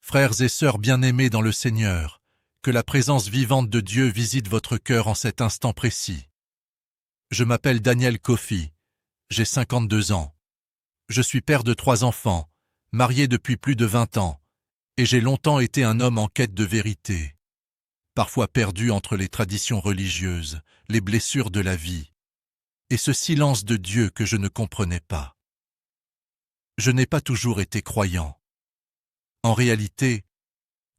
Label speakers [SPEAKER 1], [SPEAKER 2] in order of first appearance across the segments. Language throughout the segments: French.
[SPEAKER 1] Frères et sœurs bien-aimés dans le Seigneur, que la présence vivante de Dieu visite votre cœur en cet instant précis. Je m'appelle Daniel Kofi, j'ai 52 ans. Je suis père de 3 enfants, marié depuis plus de 20 ans, et j'ai longtemps été un homme en quête de vérité, parfois perdu entre les traditions religieuses, les blessures de la vie, et ce silence de Dieu que je ne comprenais pas. Je n'ai pas toujours été croyant. En réalité,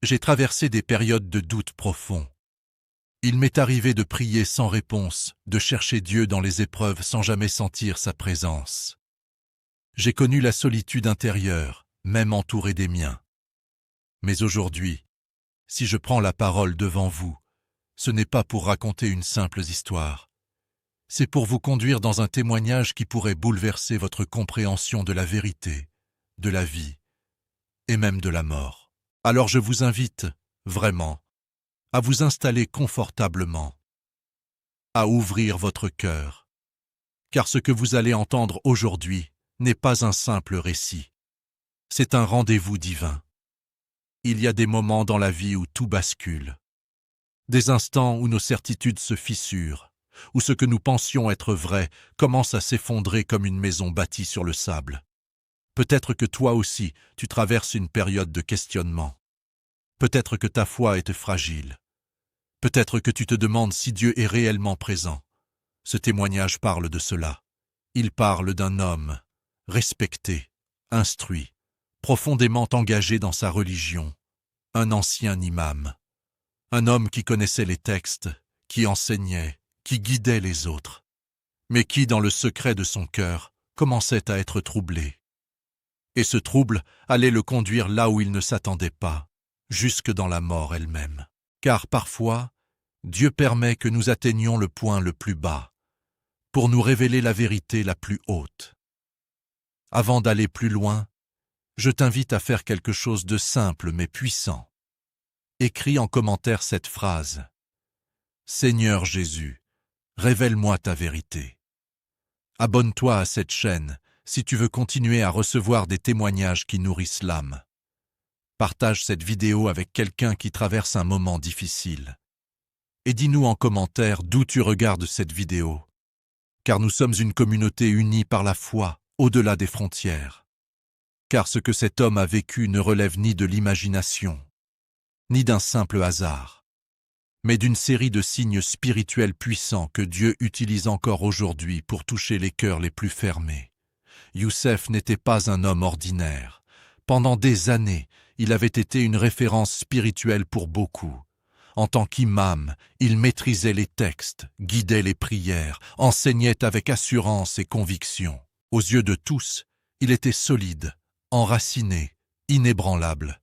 [SPEAKER 1] j'ai traversé des périodes de doute profond. Il m'est arrivé de prier sans réponse, de chercher Dieu dans les épreuves sans jamais sentir sa présence. J'ai connu la solitude intérieure, même entouré des miens. Mais aujourd'hui, si je prends la parole devant vous, ce n'est pas pour raconter une simple histoire. C'est pour vous conduire dans un témoignage qui pourrait bouleverser votre compréhension de la vérité, de la vie, et même de la mort. Alors je vous invite, vraiment, à vous installer confortablement, à ouvrir votre cœur, car ce que vous allez entendre aujourd'hui n'est pas un simple récit. C'est un rendez-vous divin. Il y a des moments dans la vie où tout bascule, des instants où nos certitudes se fissurent, où ce que nous pensions être vrai commence à s'effondrer comme une maison bâtie sur le sable. Peut-être que toi aussi, tu traverses une période de questionnement. Peut-être que ta foi est fragile. Peut-être que tu te demandes si Dieu est réellement présent. Ce témoignage parle de cela. Il parle d'un homme, respecté, instruit, profondément engagé dans sa religion, un ancien imam, un homme qui connaissait les textes, qui enseignait, qui guidait les autres, mais qui, dans le secret de son cœur, commençait à être troublé. Et ce trouble allait le conduire là où il ne s'attendait pas, jusque dans la mort elle-même. Car parfois, Dieu permet que nous atteignions le point le plus bas, pour nous révéler la vérité la plus haute. Avant d'aller plus loin, je t'invite à faire quelque chose de simple mais puissant. Écris en commentaire cette phrase. Seigneur Jésus, révèle-moi ta vérité. Abonne-toi à cette chaîne si tu veux continuer à recevoir des témoignages qui nourrissent l'âme. Partage cette vidéo avec quelqu'un qui traverse un moment difficile. Et dis-nous en commentaire d'où tu regardes cette vidéo, car nous sommes une communauté unie par la foi, au-delà des frontières. Car ce que cet homme a vécu ne relève ni de l'imagination, ni d'un simple hasard, mais d'une série de signes spirituels puissants que Dieu utilise encore aujourd'hui pour toucher les cœurs les plus fermés. Youssef n'était pas un homme ordinaire. Pendant des années, il avait été une référence spirituelle pour beaucoup. En tant qu'imam, il maîtrisait les textes, guidait les prières, enseignait avec assurance et conviction. Aux yeux de tous, il était solide, enraciné, inébranlable.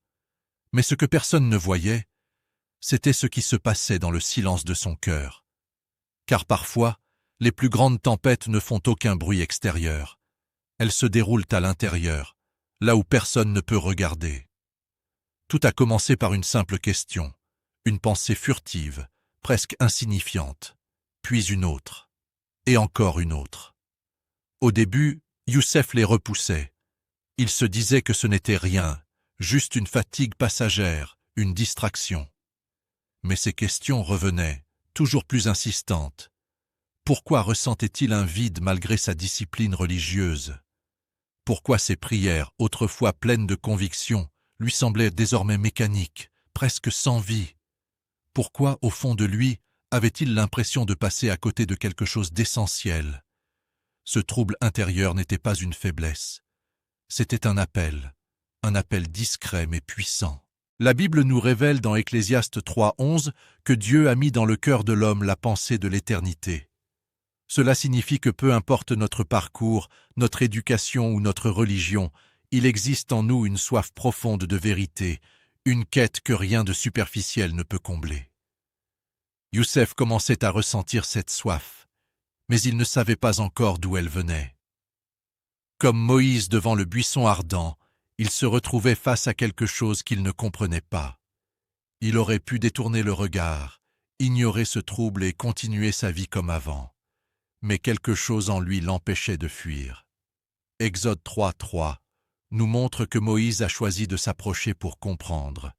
[SPEAKER 1] Mais ce que personne ne voyait, c'était ce qui se passait dans le silence de son cœur. Car parfois, les plus grandes tempêtes ne font aucun bruit extérieur. Elles se déroulent à l'intérieur, là où personne ne peut regarder. Tout a commencé par une simple question, une pensée furtive, presque insignifiante, puis une autre, et encore une autre. Au début, Youssef les repoussait. Il se disait que ce n'était rien, juste une fatigue passagère, une distraction. Mais ces questions revenaient, toujours plus insistantes. Pourquoi ressentait-il un vide malgré sa discipline religieuse? Pourquoi ses prières, autrefois pleines de conviction, lui semblaient désormais mécaniques, presque sans vie? Pourquoi, au fond de lui, avait-il l'impression de passer à côté de quelque chose d'essentiel? Ce trouble intérieur n'était pas une faiblesse. C'était un appel discret mais puissant. La Bible nous révèle dans Ecclésiaste 3:11 que Dieu a mis dans le cœur de l'homme la pensée de l'éternité. Cela signifie que peu importe notre parcours, notre éducation ou notre religion, il existe en nous une soif profonde de vérité, une quête que rien de superficiel ne peut combler. Youssef commençait à ressentir cette soif, mais il ne savait pas encore d'où elle venait. Comme Moïse devant le buisson ardent, il se retrouvait face à quelque chose qu'il ne comprenait pas. Il aurait pu détourner le regard, ignorer ce trouble et continuer sa vie comme avant. Mais quelque chose en lui l'empêchait de fuir. Exode 3:3 nous montre que Moïse a choisi de s'approcher pour comprendre.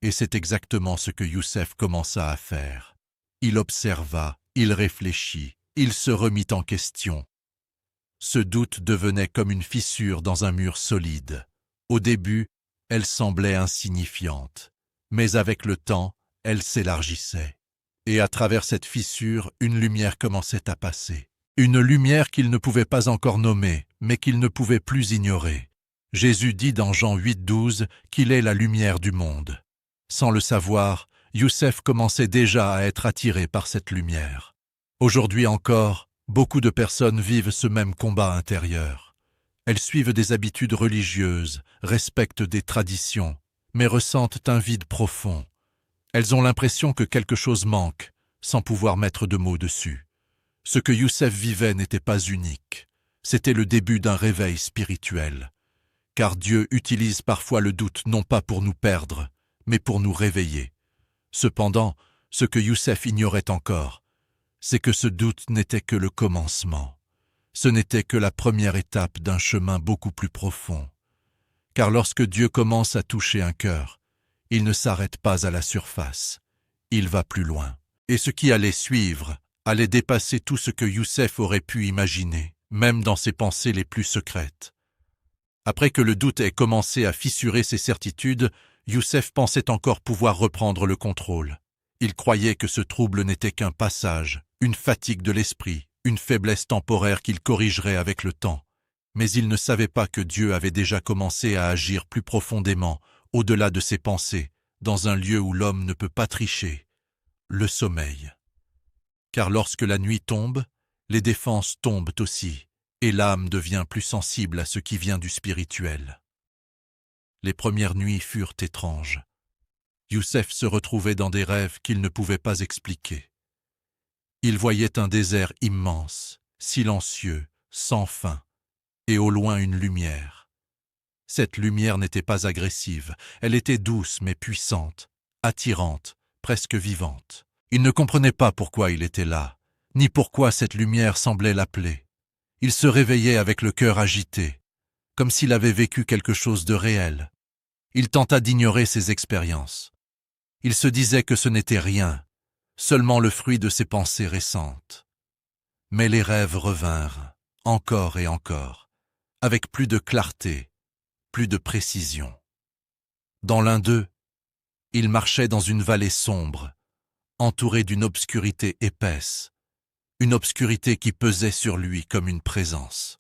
[SPEAKER 1] Et c'est exactement ce que Youssef commença à faire. Il observa, il réfléchit, il se remit en question. Ce doute devenait comme une fissure dans un mur solide. Au début, elle semblait insignifiante, mais avec le temps, elle s'élargissait. Et à travers cette fissure, une lumière commençait à passer. Une lumière qu'il ne pouvait pas encore nommer, mais qu'il ne pouvait plus ignorer. Jésus dit dans Jean 8,12 qu'il est la lumière du monde. Sans le savoir, Youssef commençait déjà à être attiré par cette lumière. Aujourd'hui encore, beaucoup de personnes vivent ce même combat intérieur. Elles suivent des habitudes religieuses, respectent des traditions, mais ressentent un vide profond. Elles ont l'impression que quelque chose manque, sans pouvoir mettre de mots dessus. Ce que Youssef vivait n'était pas unique. C'était le début d'un réveil spirituel. Car Dieu utilise parfois le doute non pas pour nous perdre, mais pour nous réveiller. Cependant, ce que Youssef ignorait encore, c'est que ce doute n'était que le commencement. Ce n'était que la première étape d'un chemin beaucoup plus profond. Car lorsque Dieu commence à toucher un cœur, il ne s'arrête pas à la surface. Il va plus loin. Et ce qui allait suivre allait dépasser tout ce que Youssef aurait pu imaginer, même dans ses pensées les plus secrètes. Après que le doute ait commencé à fissurer ses certitudes, Youssef pensait encore pouvoir reprendre le contrôle. Il croyait que ce trouble n'était qu'un passage, une fatigue de l'esprit, une faiblesse temporaire qu'il corrigerait avec le temps. Mais il ne savait pas que Dieu avait déjà commencé à agir plus profondément, au-delà de ses pensées, dans un lieu où l'homme ne peut pas tricher, le sommeil. Car lorsque la nuit tombe, les défenses tombent aussi, et l'âme devient plus sensible à ce qui vient du spirituel. Les premières nuits furent étranges. Youssef se retrouvait dans des rêves qu'il ne pouvait pas expliquer. Il voyait un désert immense, silencieux, sans fin, et au loin une lumière. Cette lumière n'était pas agressive, elle était douce mais puissante, attirante, presque vivante. Il ne comprenait pas pourquoi il était là, ni pourquoi cette lumière semblait l'appeler. Il se réveillait avec le cœur agité, comme s'il avait vécu quelque chose de réel. Il tenta d'ignorer ses expériences. Il se disait que ce n'était rien, seulement le fruit de ses pensées récentes. Mais les rêves revinrent, encore et encore, avec plus de clarté, plus de précision. Dans l'un d'eux, il marchait dans une vallée sombre, entouré d'une obscurité épaisse, une obscurité qui pesait sur lui comme une présence.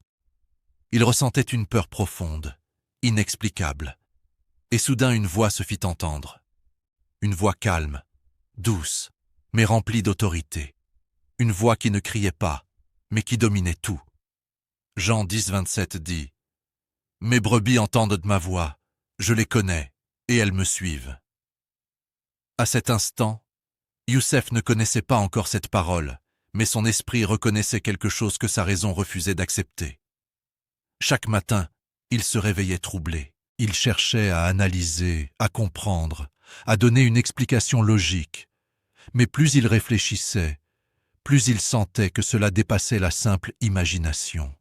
[SPEAKER 1] Il ressentait une peur profonde, inexplicable, et soudain une voix se fit entendre. Une voix calme, douce, mais remplie d'autorité. Une voix qui ne criait pas, mais qui dominait tout. Jean 10, 27 dit « Mes brebis entendent ma voix, je les connais, et elles me suivent. » À cet instant, Youssef ne connaissait pas encore cette parole, mais son esprit reconnaissait quelque chose que sa raison refusait d'accepter. Chaque matin, il se réveillait troublé. Il cherchait à analyser, à comprendre, à donner une explication logique. Mais plus il réfléchissait, plus il sentait que cela dépassait la simple imagination.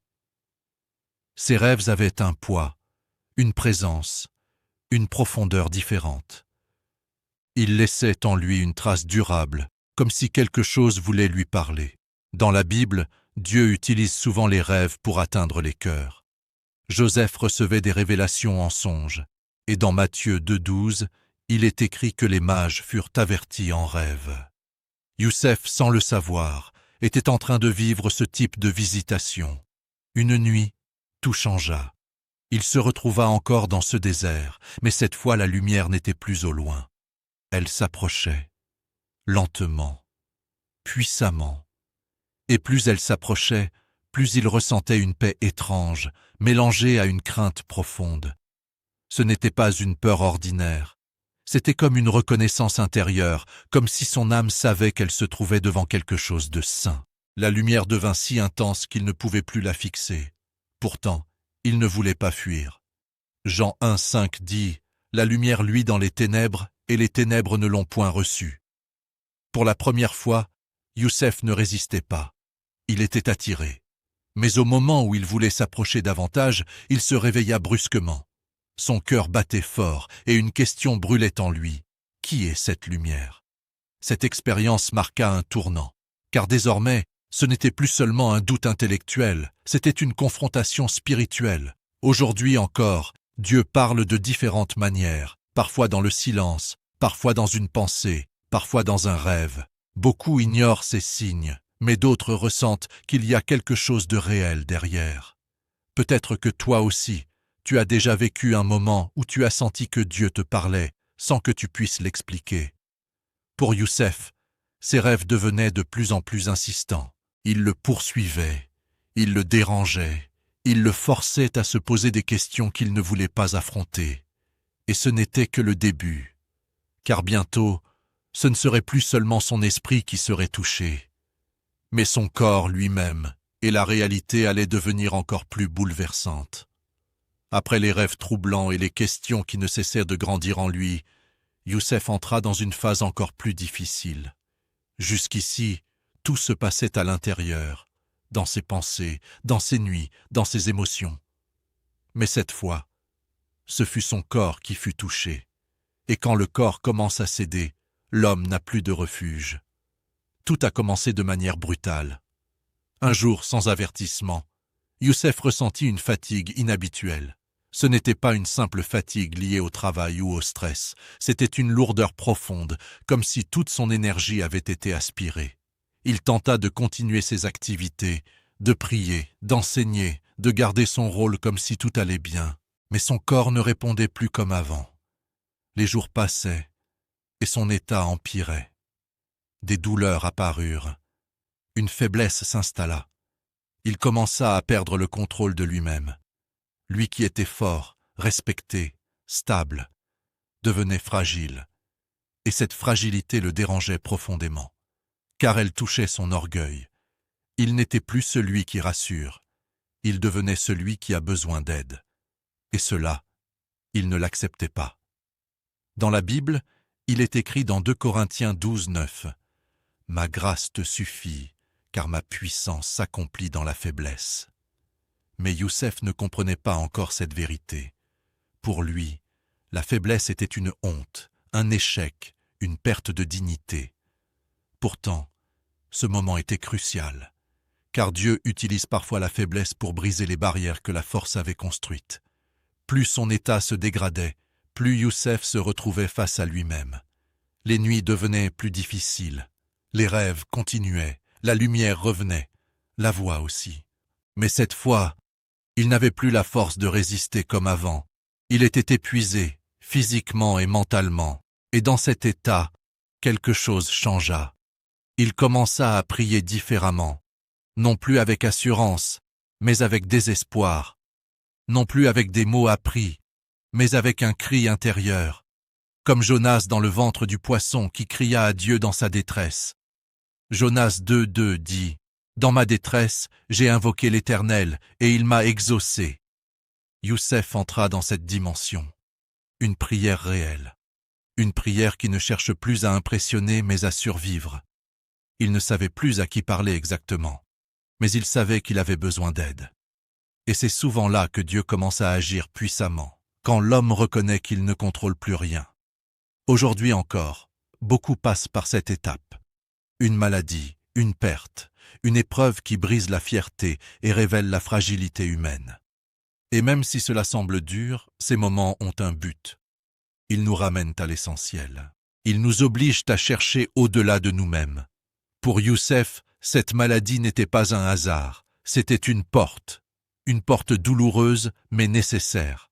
[SPEAKER 1] Ses rêves avaient un poids, une présence, une profondeur différente. Il laissait en lui une trace durable, comme si quelque chose voulait lui parler. Dans la Bible, Dieu utilise souvent les rêves pour atteindre les cœurs. Joseph recevait des révélations en songe, et dans Matthieu 2,12, il est écrit que les mages furent avertis en rêve. Youssef, sans le savoir, était en train de vivre ce type de visitation. Une nuit, tout changea. Il se retrouva encore dans ce désert, mais cette fois la lumière n'était plus au loin. Elle s'approchait, lentement, puissamment. Et plus elle s'approchait, plus il ressentait une paix étrange, mélangée à une crainte profonde. Ce n'était pas une peur ordinaire. C'était comme une reconnaissance intérieure, comme si son âme savait qu'elle se trouvait devant quelque chose de saint. La lumière devint si intense qu'il ne pouvait plus la fixer. Pourtant, il ne voulait pas fuir. Jean 1, 5 dit « La lumière luit dans les ténèbres, et les ténèbres ne l'ont point reçue. » Pour la première fois, Youssef ne résistait pas. Il était attiré. Mais au moment où il voulait s'approcher davantage, il se réveilla brusquement. Son cœur battait fort et une question brûlait en lui. Qui est cette lumière? Cette expérience marqua un tournant, car désormais, ce n'était plus seulement un doute intellectuel, c'était une confrontation spirituelle. Aujourd'hui encore, Dieu parle de différentes manières, parfois dans le silence, parfois dans une pensée, parfois dans un rêve. Beaucoup ignorent ces signes, mais d'autres ressentent qu'il y a quelque chose de réel derrière. Peut-être que toi aussi, tu as déjà vécu un moment où tu as senti que Dieu te parlait, sans que tu puisses l'expliquer. Pour Youssef, ses rêves devenaient de plus en plus insistants. Ils le poursuivaient, ils le dérangeaient, ils le forçaient à se poser des questions qu'il ne voulait pas affronter. Et ce n'était que le début, car bientôt, ce ne serait plus seulement son esprit qui serait touché, mais son corps lui-même, et la réalité allait devenir encore plus bouleversante. Après les rêves troublants et les questions qui ne cessèrent de grandir en lui, Youssef entra dans une phase encore plus difficile. Jusqu'ici, tout se passait à l'intérieur, dans ses pensées, dans ses nuits, dans ses émotions. Mais cette fois, ce fut son corps qui fut touché. Et quand le corps commence à céder, l'homme n'a plus de refuge. Tout a commencé de manière brutale. Un jour, sans avertissement, Youssef ressentit une fatigue inhabituelle. Ce n'était pas une simple fatigue liée au travail ou au stress, c'était une lourdeur profonde, comme si toute son énergie avait été aspirée. Il tenta de continuer ses activités, de prier, d'enseigner, de garder son rôle comme si tout allait bien, mais son corps ne répondait plus comme avant. Les jours passaient, et son état empirait. Des douleurs apparurent. Une faiblesse s'installa. Il commença à perdre le contrôle de lui-même. Lui qui était fort, respecté, stable, devenait fragile. Et cette fragilité le dérangeait profondément, car elle touchait son orgueil. Il n'était plus celui qui rassure, il devenait celui qui a besoin d'aide. Et cela, il ne l'acceptait pas. Dans la Bible, il est écrit dans 2 Corinthiens 12, 9 « Ma grâce te suffit, car ma puissance s'accomplit dans la faiblesse. » Mais Youssef ne comprenait pas encore cette vérité. Pour lui, la faiblesse était une honte, un échec, une perte de dignité. Pourtant, ce moment était crucial, car Dieu utilise parfois la faiblesse pour briser les barrières que la force avait construites. Plus son état se dégradait, plus Youssef se retrouvait face à lui-même. Les nuits devenaient plus difficiles, les rêves continuaient, la lumière revenait, la voix aussi. Mais cette fois, il n'avait plus la force de résister comme avant. Il était épuisé, physiquement et mentalement, et dans cet état, quelque chose changea. Il commença à prier différemment, non plus avec assurance, mais avec désespoir, non plus avec des mots appris, mais avec un cri intérieur, comme Jonas dans le ventre du poisson qui cria à Dieu dans sa détresse. Jonas 2,2 dit « Dans ma détresse, j'ai invoqué l'Éternel, et il m'a exaucé. » Youssef entra dans cette dimension. Une prière réelle. Une prière qui ne cherche plus à impressionner, mais à survivre. Il ne savait plus à qui parler exactement, mais il savait qu'il avait besoin d'aide. Et c'est souvent là que Dieu commence à agir puissamment, quand l'homme reconnaît qu'il ne contrôle plus rien. Aujourd'hui encore, beaucoup passent par cette étape. Une maladie, une perte, une épreuve qui brise la fierté et révèle la fragilité humaine. Et même si cela semble dur, ces moments ont un but. Ils nous ramènent à l'essentiel. Ils nous obligent à chercher au-delà de nous-mêmes. Pour Youssef, cette maladie n'était pas un hasard, c'était une porte douloureuse mais nécessaire,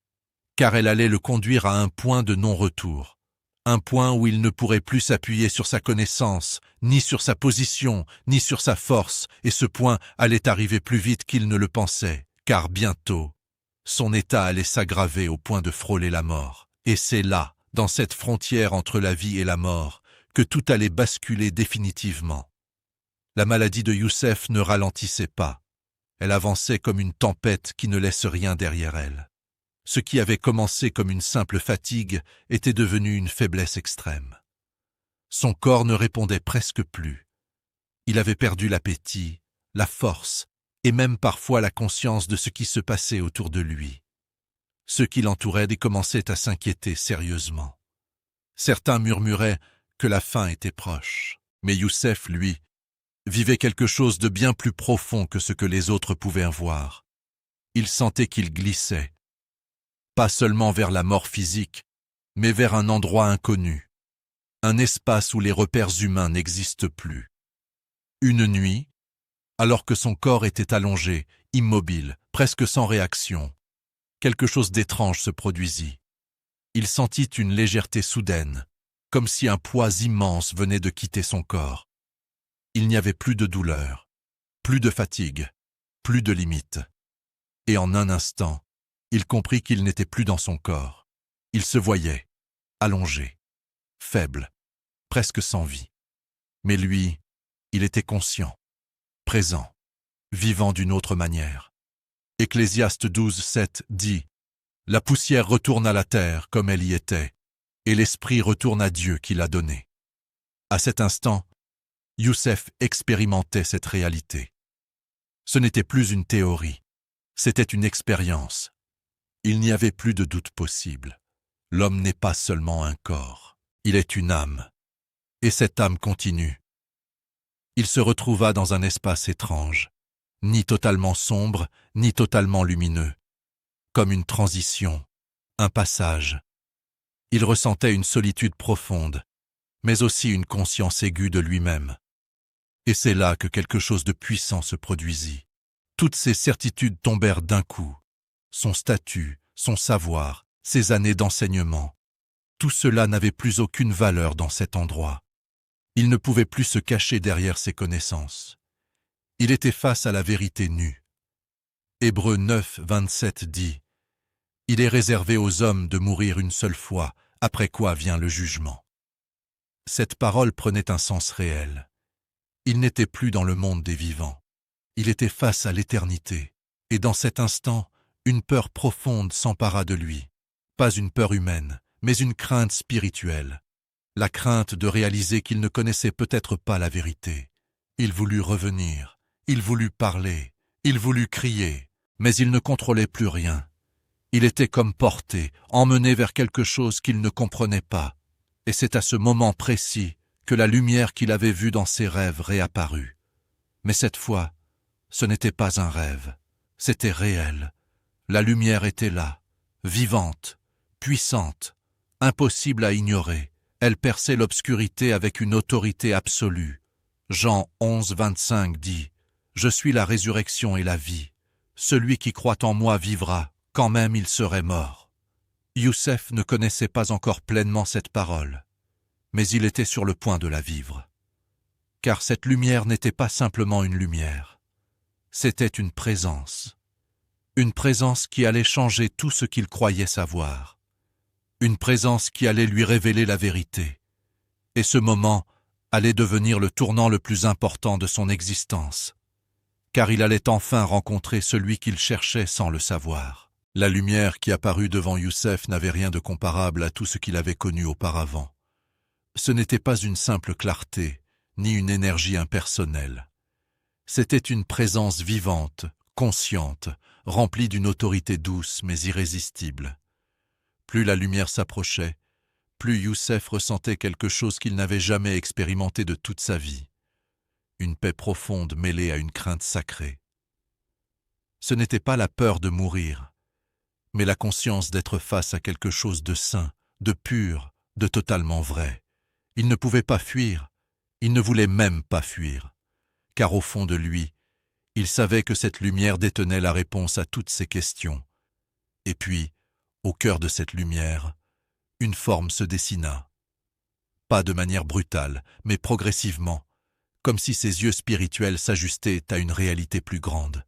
[SPEAKER 1] car elle allait le conduire à un point de non-retour. Un point où il ne pourrait plus s'appuyer sur sa connaissance, ni sur sa position, ni sur sa force, et ce point allait arriver plus vite qu'il ne le pensait, car bientôt, son état allait s'aggraver au point de frôler la mort. Et c'est là, dans cette frontière entre la vie et la mort, que tout allait basculer définitivement. La maladie de Youssef ne ralentissait pas. Elle avançait comme une tempête qui ne laisse rien derrière elle. Ce qui avait commencé comme une simple fatigue était devenu une faiblesse extrême. Son corps ne répondait presque plus. Il avait perdu l'appétit, la force et même parfois la conscience de ce qui se passait autour de lui. Ceux qui l'entouraient commençaient à s'inquiéter sérieusement. Certains murmuraient que la fin était proche. Mais Youssef, lui, vivait quelque chose de bien plus profond que ce que les autres pouvaient voir. Il sentait qu'il glissait, pas seulement vers la mort physique, mais vers un endroit inconnu, un espace où les repères humains n'existent plus. Une nuit, alors que son corps était allongé, immobile, presque sans réaction, quelque chose d'étrange se produisit. Il sentit une légèreté soudaine, comme si un poids immense venait de quitter son corps. Il n'y avait plus de douleur, plus de fatigue, plus de limite. Et en un instant, il comprit qu'il n'était plus dans son corps. Il se voyait, allongé, faible, presque sans vie. Mais lui, il était conscient, présent, vivant d'une autre manière. Ecclésiaste 12:7 dit « La poussière retourne à la terre comme elle y était, et l'esprit retourne à Dieu qui l'a donné. » À cet instant, Youssef expérimentait cette réalité. Ce n'était plus une théorie, c'était une expérience. Il n'y avait plus de doute possible. L'homme n'est pas seulement un corps, il est une âme. Et cette âme continue. Il se retrouva dans un espace étrange, ni totalement sombre, ni totalement lumineux, comme une transition, un passage. Il ressentait une solitude profonde, mais aussi une conscience aiguë de lui-même. Et c'est là que quelque chose de puissant se produisit. Toutes ses certitudes tombèrent d'un coup. Son statut, son savoir, ses années d'enseignement. Tout cela n'avait plus aucune valeur dans cet endroit. Il ne pouvait plus se cacher derrière ses connaissances. Il était face à la vérité nue. Hébreux 9:27 dit « Il est réservé aux hommes de mourir une seule fois, après quoi vient le jugement. » Cette parole prenait un sens réel. Il n'était plus dans le monde des vivants. Il était face à l'éternité. Et dans cet instant, une peur profonde s'empara de lui. Pas une peur humaine, mais une crainte spirituelle. La crainte de réaliser qu'il ne connaissait peut-être pas la vérité. Il voulut revenir, il voulut parler, il voulut crier, mais il ne contrôlait plus rien. Il était comme porté, emmené vers quelque chose qu'il ne comprenait pas. Et c'est à ce moment précis que la lumière qu'il avait vue dans ses rêves réapparut. Mais cette fois, ce n'était pas un rêve, c'était réel. La lumière était là, vivante, puissante, impossible à ignorer. Elle perçait l'obscurité avec une autorité absolue. Jean 11:25 dit « Je suis la résurrection et la vie. Celui qui croit en moi vivra, quand même il serait mort. » Youssef ne connaissait pas encore pleinement cette parole, mais il était sur le point de la vivre. Car cette lumière n'était pas simplement une lumière, c'était une présence qui allait changer tout ce qu'il croyait savoir, une présence qui allait lui révéler la vérité. Et ce moment allait devenir le tournant le plus important de son existence, car il allait enfin rencontrer celui qu'il cherchait sans le savoir. La lumière qui apparut devant Youssef n'avait rien de comparable à tout ce qu'il avait connu auparavant. Ce n'était pas une simple clarté, ni une énergie impersonnelle. C'était une présence vivante, consciente, remplie d'une autorité douce mais irrésistible. Plus la lumière s'approchait, plus Youssef ressentait quelque chose qu'il n'avait jamais expérimenté de toute sa vie. Une paix profonde mêlée à une crainte sacrée. Ce n'était pas la peur de mourir, mais la conscience d'être face à quelque chose de saint, de pur, de totalement vrai. Il ne pouvait pas fuir, il ne voulait même pas fuir, car au fond de lui, il savait que cette lumière détenait la réponse à toutes ses questions. Et puis, au cœur de cette lumière, une forme se dessina. Pas de manière brutale, mais progressivement, comme si ses yeux spirituels s'ajustaient à une réalité plus grande.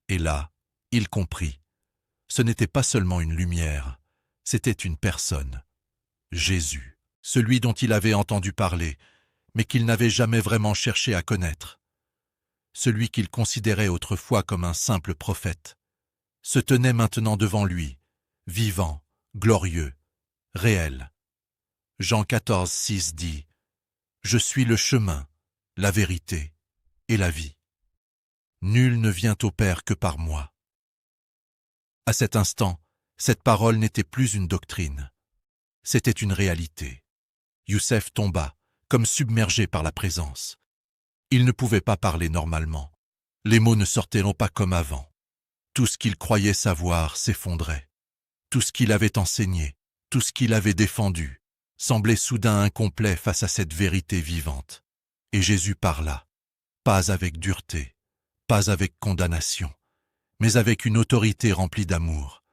[SPEAKER 1] Et là, il comprit. Ce n'était pas seulement une lumière, c'était une personne. Jésus, celui dont il avait entendu parler, mais qu'il n'avait jamais vraiment cherché à connaître. Celui qu'il considérait autrefois comme un simple prophète, se tenait maintenant devant lui, vivant, glorieux, réel. Jean 14:6 dit « Je suis le chemin, la vérité et la vie. Nul ne vient au Père que par moi. » À cet instant, Cette parole n'était plus une doctrine. C'était une réalité. Youssef tomba, comme submergé par la présence. Il ne pouvait pas parler normalement. Les mots ne sortaient pas comme avant. Tout ce qu'il croyait savoir s'effondrait. Tout ce qu'il avait enseigné, tout ce qu'il avait défendu, semblait soudain incomplet face à cette vérité vivante. Et Jésus parla, pas avec dureté, pas avec condamnation, mais avec une autorité remplie d'amour,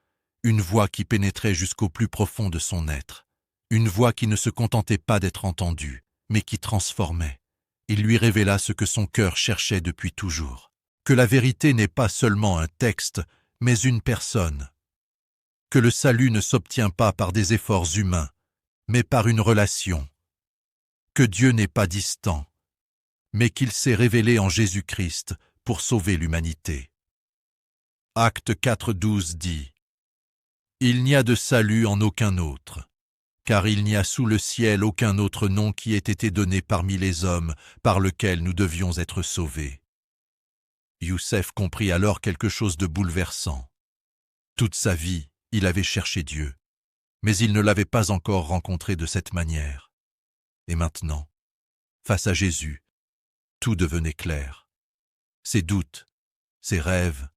[SPEAKER 1] une voix qui pénétrait jusqu'au plus profond de son être, une voix qui ne se contentait pas d'être entendue, mais qui transformait. Il lui révéla ce que son cœur cherchait depuis toujours, que la vérité n'est pas seulement un texte, mais une personne, que le salut ne s'obtient pas par des efforts humains, mais par une relation, que Dieu n'est pas distant, mais qu'il s'est révélé en Jésus-Christ pour sauver l'humanité. Acte 4:12 dit « Il n'y a de salut en aucun autre, car il n'y a sous le ciel aucun autre nom qui ait été donné parmi les hommes par lequel nous devions être sauvés. » Youssef comprit alors quelque chose de bouleversant. Toute sa vie, il avait cherché Dieu, mais il ne l'avait pas encore rencontré de cette manière. Et maintenant, face à Jésus, tout devenait clair. Ses doutes, ses rêves,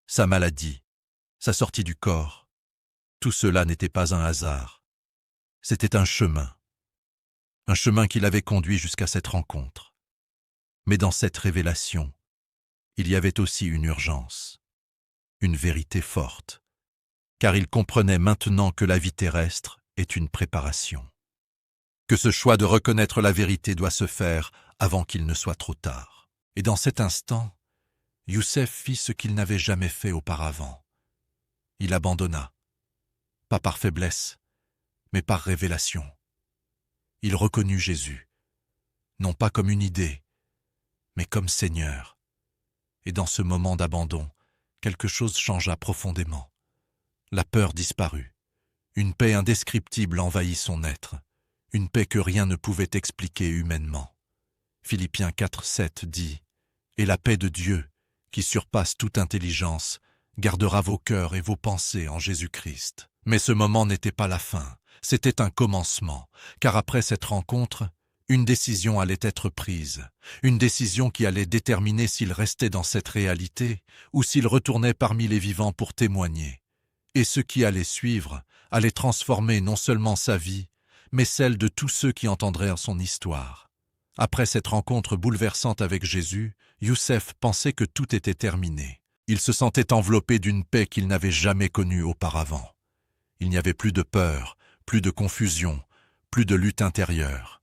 [SPEAKER 1] sa maladie, sa sortie du corps, tout cela n'était pas un hasard. C'était un chemin qui l'avait conduit jusqu'à cette rencontre. Mais dans cette révélation, il y avait aussi une urgence, une vérité forte, car il comprenait maintenant que la vie terrestre est une préparation, que ce choix de reconnaître la vérité doit se faire avant qu'il ne soit trop tard. Et dans cet instant, Youssef fit ce qu'il n'avait jamais fait auparavant. Il abandonna, pas par faiblesse, mais par révélation. Il reconnut Jésus, non pas comme une idée, mais comme Seigneur. Et dans ce moment d'abandon, quelque chose changea profondément. La peur disparut. Une paix indescriptible envahit son être, une paix que rien ne pouvait expliquer humainement. Philippiens 4:7 dit « Et la paix de Dieu, qui surpasse toute intelligence, gardera vos cœurs et vos pensées en Jésus-Christ. » Mais ce moment n'était pas la fin, c'était un commencement, car après cette rencontre, une décision allait être prise, une décision qui allait déterminer s'il restait dans cette réalité ou s'il retournait parmi les vivants pour témoigner. Et ce qui allait suivre allait transformer non seulement sa vie, mais celle de tous ceux qui entendraient son histoire. Après cette rencontre bouleversante avec Jésus, Youssef pensait que tout était terminé. Il se sentait enveloppé d'une paix qu'il n'avait jamais connue auparavant. Il n'y avait plus de peur, plus de confusion, plus de lutte intérieure.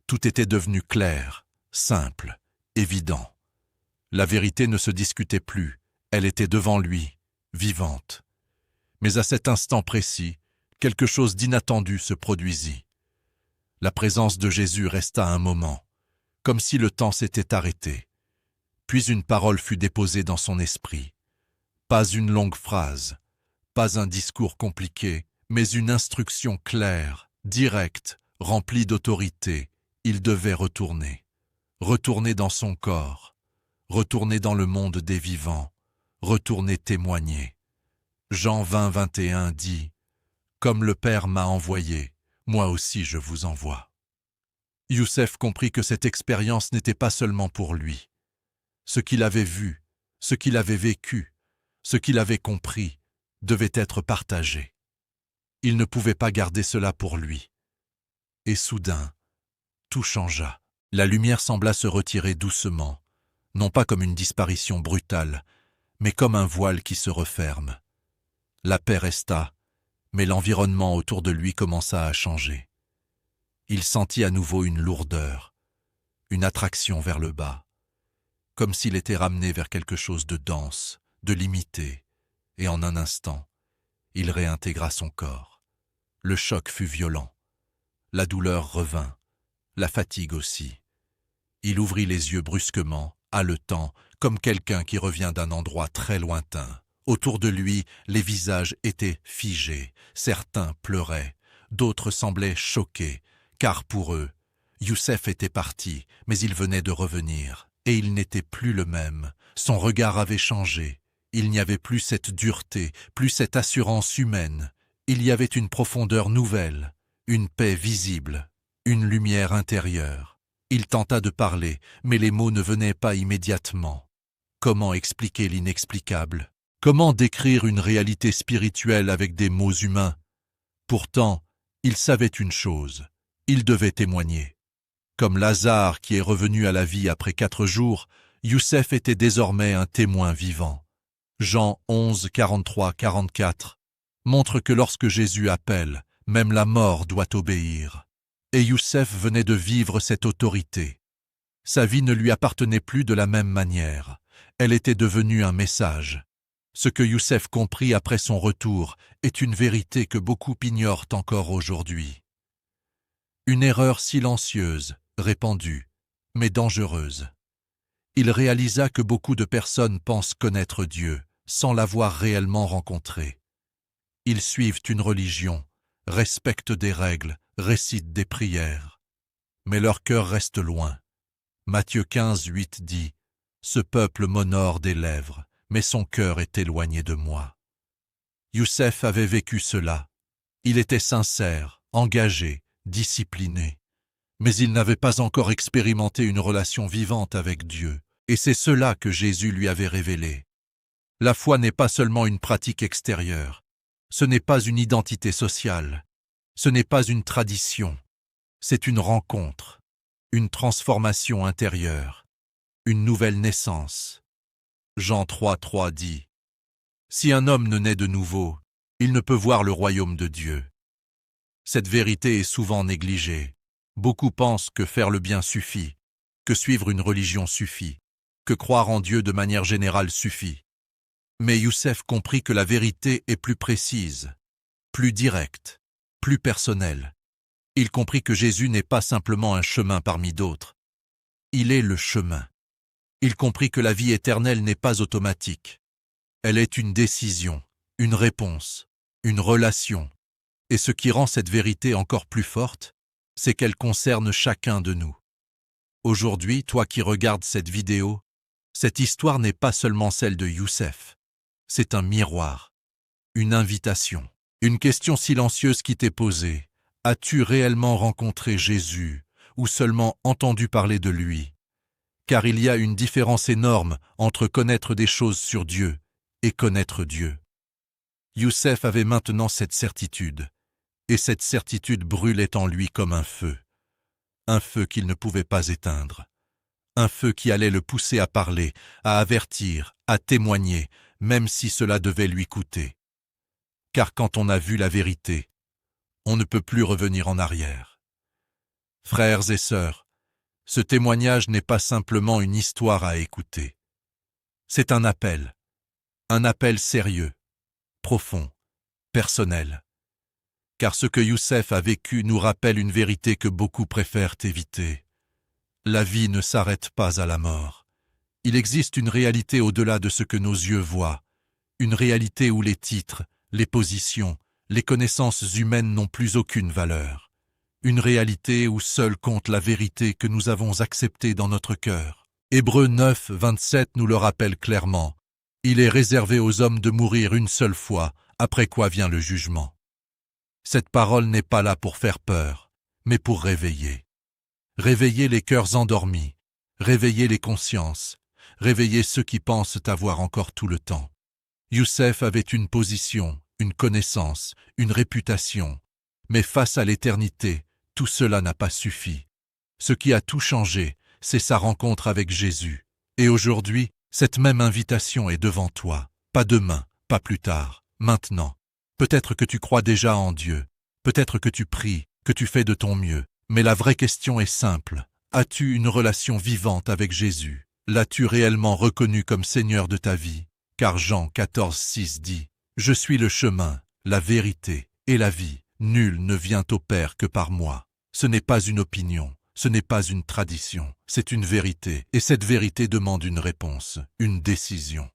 [SPEAKER 1] Tout était devenu clair, simple, évident. La vérité ne se discutait plus, elle était devant lui, vivante. Mais à cet instant précis, quelque chose d'inattendu se produisit. La présence de Jésus resta un moment, comme si le temps s'était arrêté. Puis une parole fut déposée dans son esprit. Pas une longue phrase, pas un discours compliqué, mais une instruction claire, directe, remplie d'autorité. Il devait retourner dans son corps, retourner dans le monde des vivants, retourner témoigner. Jean 20:21 dit « Comme le Père m'a envoyé, moi aussi je vous envoie. » Youssef comprit que cette expérience n'était pas seulement pour lui. Ce qu'il avait vu, ce qu'il avait vécu, ce qu'il avait compris, devait être partagé. Il ne pouvait pas garder cela pour lui. Et soudain, tout changea. La lumière sembla se retirer doucement, non pas comme une disparition brutale, mais comme un voile qui se referme. La paix resta, mais l'environnement autour de lui commença à changer. Il sentit à nouveau une lourdeur, une attraction vers le bas, comme s'il était ramené vers quelque chose de dense, de limité, et en un instant, il réintégra son corps. Le choc fut violent. La douleur revint, la fatigue aussi. Il ouvrit les yeux brusquement, haletant, comme quelqu'un qui revient d'un endroit très lointain. Autour de lui, les visages étaient figés, certains pleuraient, d'autres semblaient choqués, car pour eux, Youssef était parti, mais il venait de revenir, et il n'était plus le même. Son regard avait changé, Il n'y avait plus cette dureté, plus cette assurance humaine. Il y avait une profondeur nouvelle, une paix visible, une lumière intérieure. Il tenta de parler, mais les mots ne venaient pas immédiatement. Comment expliquer l'inexplicable? Comment décrire une réalité spirituelle avec des mots humains? Pourtant, il savait une chose, il devait témoigner. Comme Lazare qui est revenu à la vie après 4 jours, Youssef était désormais un témoin vivant. Jean 11, 43-44 montre que lorsque Jésus appelle, même la mort doit obéir. Et Youssef venait de vivre cette autorité. Sa vie ne lui appartenait plus de la même manière. Elle était devenue un message. Ce que Youssef comprit après son retour est une vérité que beaucoup ignorent encore aujourd'hui. Une erreur silencieuse, répandue, mais dangereuse. Il réalisa que beaucoup de personnes pensent connaître Dieu, sans l'avoir réellement rencontré. Ils suivent une religion, respectent des règles, récitent des prières. Mais leur cœur reste loin. Matthieu 15, 8 dit « Ce peuple m'honore des lèvres, mais son cœur est éloigné de moi. » Youssef avait vécu cela. Il était sincère, engagé, discipliné. Mais il n'avait pas encore expérimenté une relation vivante avec Dieu, et c'est cela que Jésus lui avait révélé. La foi n'est pas seulement une pratique extérieure, ce n'est pas une identité sociale, ce n'est pas une tradition, c'est une rencontre, une transformation intérieure, une nouvelle naissance. Jean 3, 3 dit « Si un homme ne naît de nouveau, il ne peut voir le royaume de Dieu. » Cette vérité est souvent négligée. Beaucoup pensent que faire le bien suffit, que suivre une religion suffit, que croire en Dieu de manière générale suffit. Mais Youssef comprit que la vérité est plus précise, plus directe, plus personnelle. Il comprit que Jésus n'est pas simplement un chemin parmi d'autres. Il est le chemin. Il comprit que la vie éternelle n'est pas automatique. Elle est une décision, une réponse, une relation. Et ce qui rend cette vérité encore plus forte, c'est qu'elle concerne chacun de nous. Aujourd'hui, toi qui regardes cette vidéo, cette histoire n'est pas seulement celle de Youssef. C'est un miroir, une invitation, une question silencieuse qui t'est posée. As-tu réellement rencontré Jésus ou seulement entendu parler de lui? Car il y a une différence énorme entre connaître des choses sur Dieu et connaître Dieu. Youssef avait maintenant cette certitude, et cette certitude brûlait en lui comme un feu qu'il ne pouvait pas éteindre, un feu qui allait le pousser à parler, à avertir, à témoigner, même si cela devait lui coûter. Car quand on a vu la vérité, on ne peut plus revenir en arrière. Frères et sœurs, ce témoignage n'est pas simplement une histoire à écouter. C'est un appel sérieux, profond, personnel. Car ce que Youssef a vécu nous rappelle une vérité que beaucoup préfèrent éviter. La vie ne s'arrête pas à la mort. Il existe une réalité au-delà de ce que nos yeux voient, une réalité où les titres, les positions, les connaissances humaines n'ont plus aucune valeur. Une réalité où seule compte la vérité que nous avons acceptée dans notre cœur. Hébreux 9, 27 nous le rappelle clairement. Il est réservé aux hommes de mourir une seule fois, après quoi vient le jugement. Cette parole n'est pas là pour faire peur, mais pour réveiller. Réveiller les cœurs endormis, réveiller les consciences, réveiller ceux qui pensent avoir encore tout le temps. Youssef avait une position, une connaissance, une réputation, mais face à l'éternité, tout cela n'a pas suffi. Ce qui a tout changé, c'est sa rencontre avec Jésus. Et aujourd'hui, cette même invitation est devant toi, pas demain, pas plus tard, maintenant. Peut-être que tu crois déjà en Dieu, peut-être que tu pries, que tu fais de ton mieux, mais la vraie question est simple. As-tu une relation vivante avec Jésus? L'as-tu réellement reconnu comme Seigneur de ta vie? Car Jean 14, 6 dit « Je suis le chemin, la vérité et la vie. Nul ne vient au Père que par moi. » Ce n'est pas une opinion, ce n'est pas une tradition, c'est une vérité, et cette vérité demande une réponse, une décision.